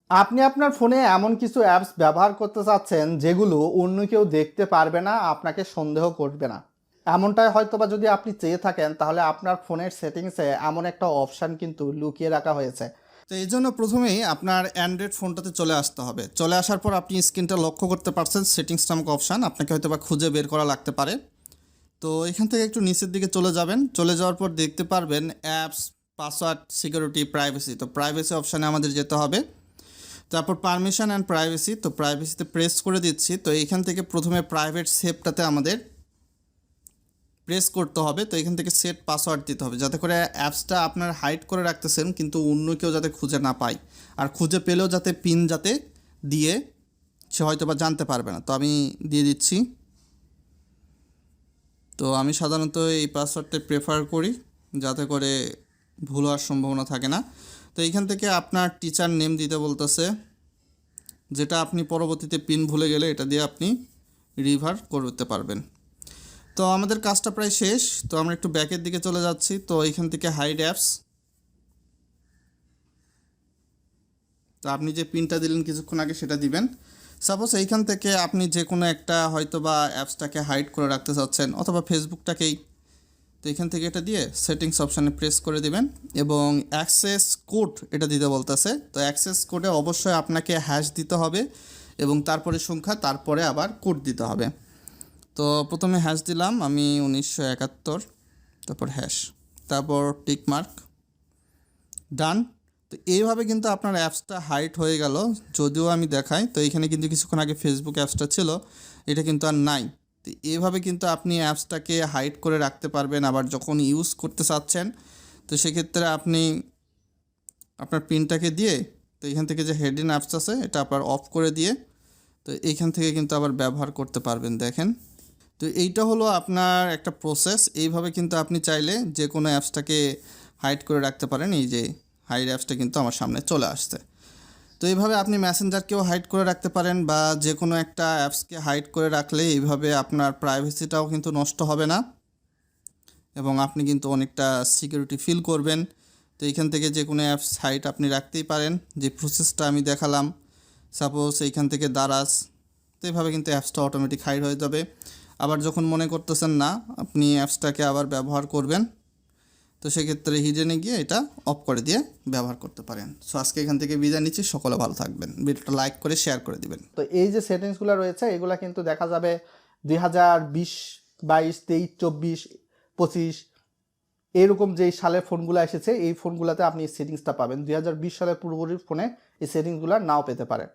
আপনি আপনার ফোনে এমন কিছু অ্যাপস ব্যবহার করতে চাচ্ছেন যেগুলো অন্য কেউ দেখতে পারবে না, আপনাকে সন্দেহ করবে না। এমনটাই হয়তোবা যদি আপনি চেয়ে থাকেন, তাহলে আপনার ফোনের সেটিংসে এমন একটা অপশান কিন্তু লুকিয়ে রাখা হয়েছে। তো এই জন্য প্রথমেই আপনার অ্যান্ড্রয়েড ফোনটাতে চলে আসতে হবে। চলে আসার পর আপনি স্ক্রিনটা লক্ষ্য করতে পারছেন সেটিংস নামক অপশান, আপনাকে হয়তোবা খুঁজে বের করা লাগতে পারে। তো এখান থেকে একটু নিচের দিকে চলে যাবেন। চলে যাওয়ার পর দেখতে পারবেন অ্যাপস, পাসওয়ার্ড, সিকিউরিটি, প্রাইভেসি। তো প্রাইভেসি অপশানে আমাদের যেতে হবে। তারপর পারমিশন অ্যান্ড প্রাইভেসি, তো প্রাইভেসিতে প্রেস করে দিচ্ছি। তো এইখান থেকে প্রথমে প্রাইভেট সেভটাতে আমাদের প্রেস করতে হবে। তো এখান থেকে সেট পাসওয়ার্ড দিতে হবে, যাতে করে অ্যাপসটা আপনার হাইড করে রাখতেছেন কিন্তু অন্য কেউ যাতে খুঁজে না পায়, আর খুঁজে পেলেও যাতে পিন যাতে দিয়ে সে হয়তো বা জানতে পারবে না। তো আমি দিয়ে দিচ্ছি। তো আমি সাধারণত এই পাসওয়ার্ডটা প্রেফার করি, যাতে করে ভুল হওয়ার সম্ভাবনা থাকে না। তো এইখান থেকে আপনার টিচার নেম দিতে বলতেছে, যেটা আপনি পরবর্তীতে পিন ভুলে গেলে এটা দিয়ে আপনি রিভার করতে পারবেন। তো আমাদের কাজটা প্রায় শেষ। তো আমরা একটু ব্যাকের দিকে চলে যাচ্ছি। তো এইখান থেকে হাইড অ্যাপস, তো আপনি যে পিনটা দিলেন কিছুক্ষণ আগে সেটা দিবেন। সাপোজ এইখান থেকে আপনি যে কোনো একটা হয়তো বা অ্যাপসটাকে হাইড করে রাখতে চাচ্ছেন, অথবা ফেসবুকটাকেই। তো এখান থেকে এটা দিয়ে সেটিংস অপশানে প্রেস করে দিবেন এবং অ্যাক্সেস কোড এটা দিতে বলতেছে। তো অ্যাক্সেস কোডে অবশ্যই আপনাকে হ্যাশ দিতে হবে এবং তারপরে সংখ্যা, তারপরে আবার কোড দিতে হবে। তো প্রথমে হ্যাশ দিলাম আমি 1971, তারপর হ্যাশ, তারপর টিক মার্ক, ডান। তো এইভাবে কিন্তু আপনার অ্যাপসটা হাইড হয়ে গেল। যদিও আমি দেখাই, তো এখানে কিন্তু কিছুক্ষণ আগে ফেসবুক অ্যাপসটা ছিল, এটা কিন্তু আর নাই। তো এইভাবে কিন্তু আপনি অ্যাপসটাকে হাইড করে রাখতে পারবেন। আবার যখন ইউজ করতে চাচ্ছেন, তো সেক্ষেত্রে আপনি আপনার পিনটাকে দিয়ে, তো এখান থেকে যে হেডিং অ্যাপস আছে এটা আবার অফ করে দিয়ে, তো এইখান থেকে কিন্তু আবার ব্যবহার করতে পারবেন। দেখেন, তো এইটা হলো আপনার একটা প্রসেস। এইভাবে কিন্তু আপনি চাইলে যে কোনো অ্যাপসটাকে হাইড করে রাখতে পারেন। এই যে হাইড অ্যাপসটা কিন্তু আমার সামনে চলে আসছে। তো এইভাবে আপনি মেসেঞ্জারকেও হাইড করে রাখতে পারেন, বা যে কোনো একটা অ্যাপসকে হাইড করে রাখলে এইভাবে আপনার প্রাইভেসিটাও কিন্তু নষ্ট হবে না এবং আপনি কিন্তু অনেকটা সিকিউরিটি ফিল করবেন। তো এইখান থেকে যে কোনো অ্যাপস হাইড আপনি রাখতেই পারেন, যে প্রসেসটা আমি দেখালাম। সাপোজ এইখান থেকে দারাজ, তো এইভাবে কিন্তু অ্যাপসটা অটোমেটিক হাইড হয়ে যাবে। আবার যখন মনে করতেছেন না আপনি অ্যাপসটাকে আবার ব্যবহার করবেন, তো সেক্ষেত্রে হিডেনে গিয়ে এটা অফ করে দিয়ে ব্যবহার করতে পারেন। সো আজকে এখান থেকে বিদায় নিচ্ছি। সকলে ভালো থাকবেন। ভিডিওটা লাইক করে শেয়ার করে দিবেন। তো এই যে সেটিংসগুলো রয়েছে, এগুলো কিন্তু দেখা যাবে 2020, 22, 23, 24, 25 এরকম যেই সালের ফোনগুলো এসেছে, এই ফোনগুলোতে আপনি এই সেটিংসটা পাবেন। 2020 সালের পূর্ববর্তী ফোনে এই সেটিংসগুলো নাও পেতে পারেন।